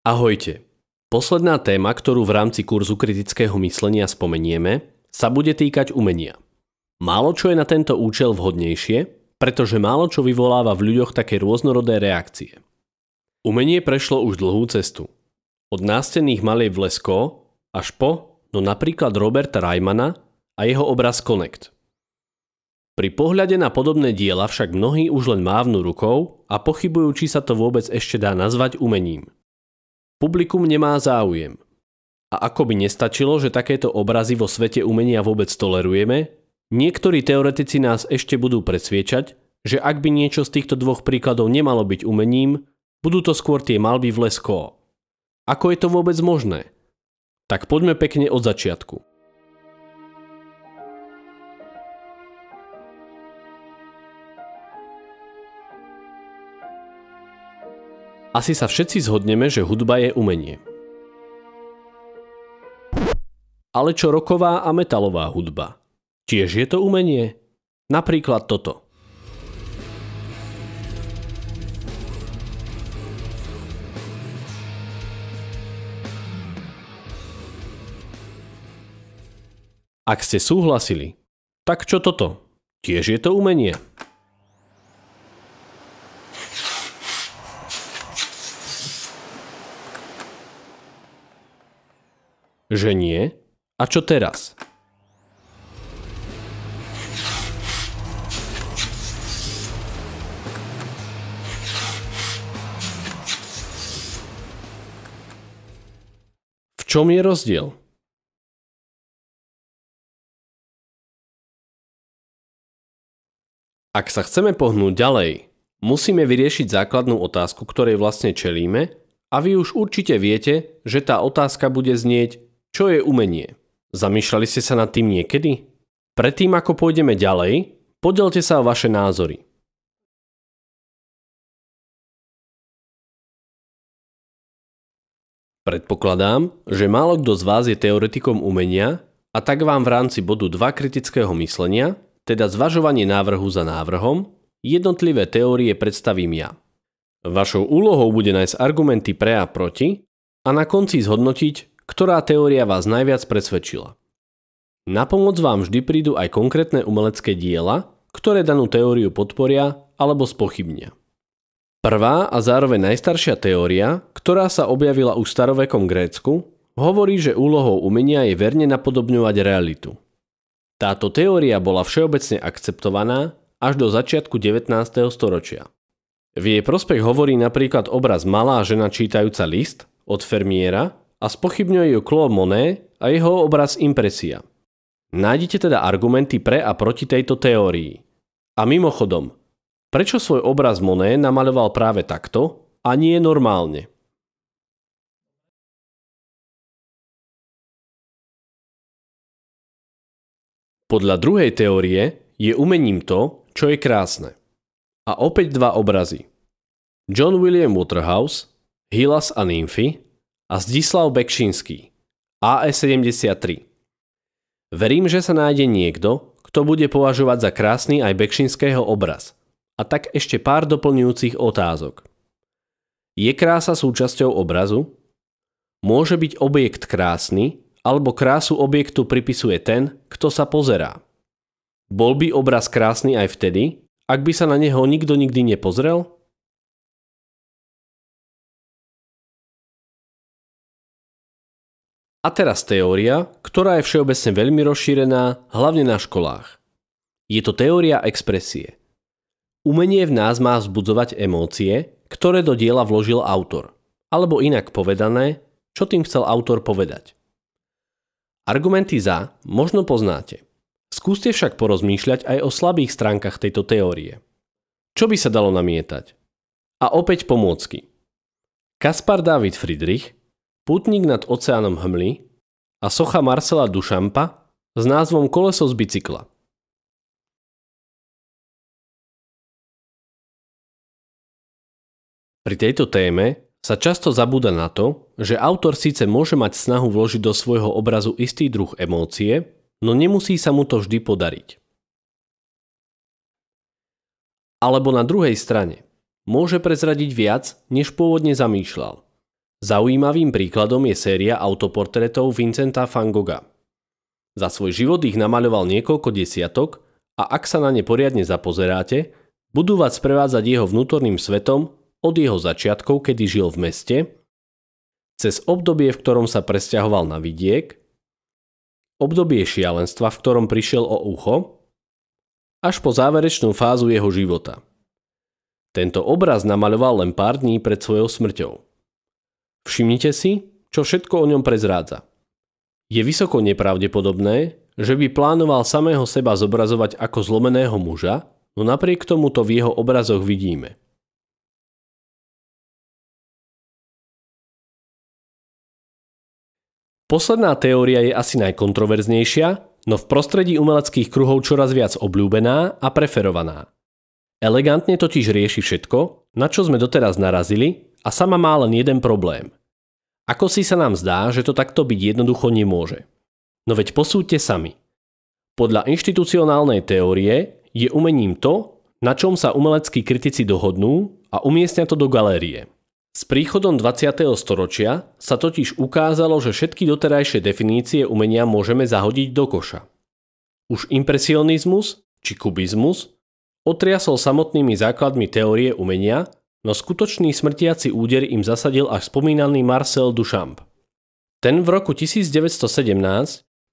Ahojte. Posledná téma, ktorú v rámci kurzu kritického myslenia spomenieme, sa bude týkať umenia. Málo čo je na tento účel vhodnejšie, pretože málo čo vyvoláva v ľuďoch také rôznorodé reakcie. Umenie prešlo už dlhú cestu. Od nástenných malieb v Lescaut až po, no napríklad Roberta Rymana a jeho obraz Connect. Pri pohľade na podobné diela však mnohí už len mávnu rukou a pochybujú, či sa to vôbec ešte dá nazvať umením. Publikum nemá záujem. A ako by nestačilo, že takéto obrazy vo svete umenia vôbec tolerujeme, niektorí teoretici nás ešte budú presviečať, že ak by niečo z týchto dvoch príkladov nemalo byť umením, budú to skôr tie maľby v Lescaut. Ako je to vôbec možné? Tak poďme pekne od začiatku. Asi sa všetci zhodneme, že hudba je umenie. Ale čo rocková a metalová hudba? Tiež je to umenie? Napríklad toto. Ak ste súhlasili, tak čo toto? Tiež je to umenie? Že nie? A čo teraz? V čom je rozdiel? Ak sa chceme pohnúť ďalej, musíme vyriešiť základnú otázku, ktorej vlastne čelíme, a vy už určite viete, že tá otázka bude znieť: čo je umenie? Zamýšľali ste sa nad tým niekedy? Predtým, ako pôjdeme ďalej, podielte sa o vaše názory. Predpokladám, že málo kto z vás je teoretikom umenia, a tak vám v rámci bodu 2 kritického myslenia, teda zvažovanie návrhu za návrhom, jednotlivé teórie predstavím ja. Vašou úlohou bude nájsť argumenty pre a proti a na konci zhodnotiť, ktorá teória vás najviac presvedčila. Na pomoc vám vždy prídu aj konkrétne umelecké diela, ktoré danú teóriu podporia alebo spochybnia. Prvá a zároveň najstaršia teória, ktorá sa objavila už v starovekom Grécku, hovorí, že úlohou umenia je verne napodobňovať realitu. Táto teória bola všeobecne akceptovaná až do začiatku 19. storočia. V jej prospech hovorí napríklad obraz Malá žena čítajúca list od Vermeera a spochybňuje ju Claude Monet a jeho obraz Impresia. Nájdete teda argumenty pre a proti tejto teórii. A mimochodom, prečo svoj obraz Monet namaľoval práve takto a nie normálne? Podľa druhej teórie je umením to, čo je krásne. A opäť dva obrazy. John William Waterhouse, Hylas a nymfy a Zdislav Bekšinský, AE73. Verím, že sa nájde niekto, kto bude považovať za krásny aj Bekšinského obraz. A tak ešte pár doplňujúcich otázok. Je krása súčasťou obrazu? Môže byť objekt krásny, alebo krásu objektu pripisuje ten, kto sa pozerá? Bol by obraz krásny aj vtedy, ak by sa na neho nikto nikdy nepozrel? A teraz teória, ktorá je všeobecne veľmi rozšírená, hlavne na školách. Je to teória expresie. Umenie v nás má vzbudzovať emócie, ktoré do diela vložil autor. Alebo inak povedané, čo tým chcel autor povedať. Argumenty za možno poznáte. Skúste však porozmýšľať aj o slabých stránkach tejto teórie. Čo by sa dalo namietať? A opäť pomôcky. Caspar David Friedrich, Pútnik nad oceánom hmly a socha Marcela Duchampa s názvom Koleso z bicykla. Pri tejto téme sa často zabúda na to, že autor síce môže mať snahu vložiť do svojho obrazu istý druh emócie, no nemusí sa mu to vždy podariť. Alebo na druhej strane, môže prezradiť viac, než pôvodne zamýšľal. Zaujímavým príkladom je séria autoportrétov Vincenta van Gogha. Za svoj život ich namaľoval niekoľko desiatok a ak sa na ne poriadne zapozeráte, budú vás sprevádzať jeho vnútorným svetom od jeho začiatkov, kedy žil v meste, cez obdobie, v ktorom sa presťahoval na vidiek, obdobie šialenstva, v ktorom prišiel o ucho, až po záverečnú fázu jeho života. Tento obraz namaľoval len pár dní pred svojou smrťou. Všimnite si, čo všetko o ňom prezrádza. Je vysoko nepravdepodobné, že by plánoval samého seba zobrazovať ako zlomeného muža, no napriek tomu to v jeho obrazoch vidíme. Posledná teória je asi najkontroverznejšia, no v prostredí umeleckých kruhov čoraz viac obľúbená a preferovaná. Elegantne totiž rieši všetko, na čo sme doteraz narazili a sama má len jeden problém. Ako si sa nám zdá, že to takto byť jednoducho nemôže. No veď posúďte sami. Podľa inštitucionálnej teórie je umením to, na čom sa umeleckí kritici dohodnú a umiestnia to do galérie. S príchodom 20. storočia sa totiž ukázalo, že všetky doterajšie definície umenia môžeme zahodiť do koša. Už impresionizmus či kubizmus otriasol samotnými základmi teórie umenia, no skutočný smrtiaci úder im zasadil až spomínaný Marcel Duchamp. Ten v roku 1917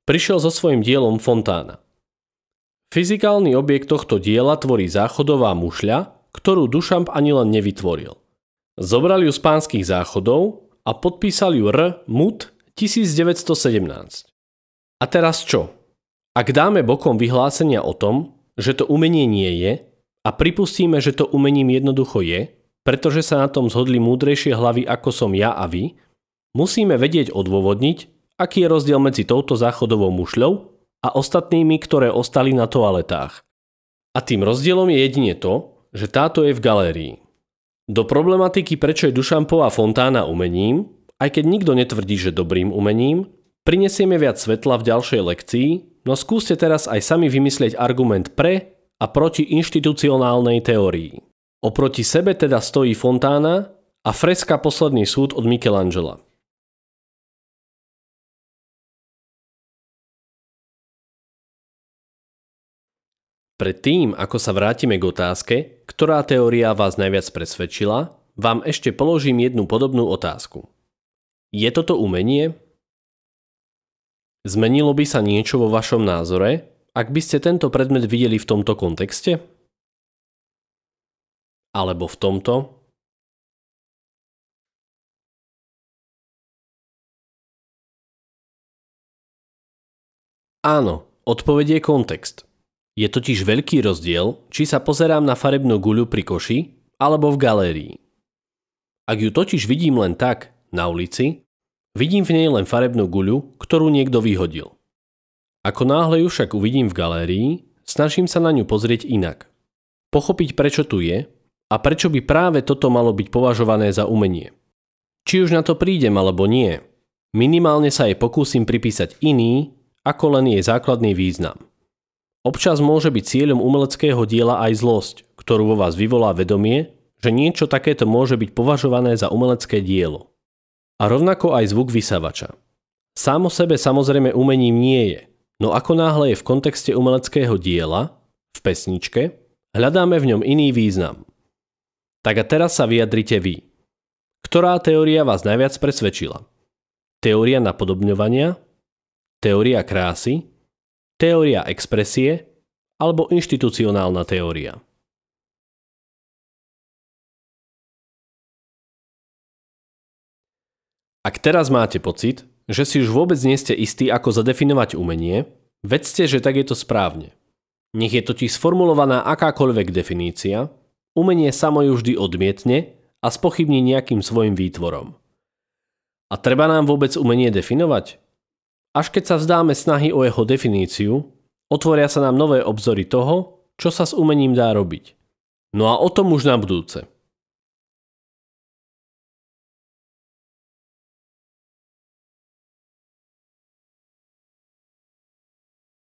prišiel so svojím dielom Fontána. Fyzikálny objekt tohto diela tvorí záchodová mušľa, ktorú Duchamp ani len nevytvoril. Zobral ju z Pánskych záchodov a podpísal ju R. Mutt 1917. A teraz čo? Ak dáme bokom vyhlásenia o tom, že to umenie nie je a pripustíme, že to umením jednoducho je, pretože sa na tom zhodli múdrejšie hlavy ako som ja a vy, musíme vedieť odôvodniť, aký je rozdiel medzi touto záchodovou mušľou a ostatnými, ktoré ostali na toaletách. A tým rozdielom je jedine to, že táto je v galérii. Do problematiky, prečo je Duchampová fontána umením, aj keď nikto netvrdí, že dobrým umením, prinesieme viac svetla v ďalšej lekcii, no skúste teraz aj sami vymyslieť argument pre a proti inštitucionálnej teórii. Oproti sebe teda stojí fontána a freska Posledný súd od Michelangela. Predtým, ako sa vrátime k otázke, ktorá teória vás najviac presvedčila, vám ešte položím jednu podobnú otázku. Je toto umenie? Zmenilo by sa niečo vo vašom názore, ak by ste tento predmet videli v tomto kontexte? Alebo v tomto? Áno, odpoveď je kontext. Je totiž veľký rozdiel, či sa pozerám na farebnú guľu pri koši alebo v galérii. Ak ju totiž vidím len tak, na ulici, vidím v nej len farebnú guľu, ktorú niekto vyhodil. Ako náhle ju však uvidím v galérii, snažím sa na ňu pozrieť inak. Pochopiť, prečo tu je a prečo by práve toto malo byť považované za umenie. Či už na to prídem alebo nie, minimálne sa jej pokúsim pripísať iný, ako len jej základný význam. Občas môže byť cieľom umeleckého diela aj zlosť, ktorú vo vás vyvolá vedomie, že niečo takéto môže byť považované za umelecké dielo. A rovnako aj zvuk vysavača. Sám o sebe samozrejme umením nie je, no ako náhle je v kontexte umeleckého diela, v pesničke, hľadáme v ňom iný význam. Tak a teraz sa vyjadrite vy. Ktorá teória vás najviac presvedčila? Teória napodobňovania? Teória krásy? Teória expresie alebo inštitucionálna teória. Ak teraz máte pocit, že si už vôbec nie ste istí, ako zadefinovať umenie, vedzte, že tak je to správne. Nech je totiž sformulovaná akákoľvek definícia, umenie samo ju vždy odmietne a spochybní nejakým svojim výtvorom. A treba nám vôbec umenie definovať? Až keď sa vzdáme snahy o jeho definíciu, otvoria sa nám nové obzory toho, čo sa s umením dá robiť. No a o tom už na budúce.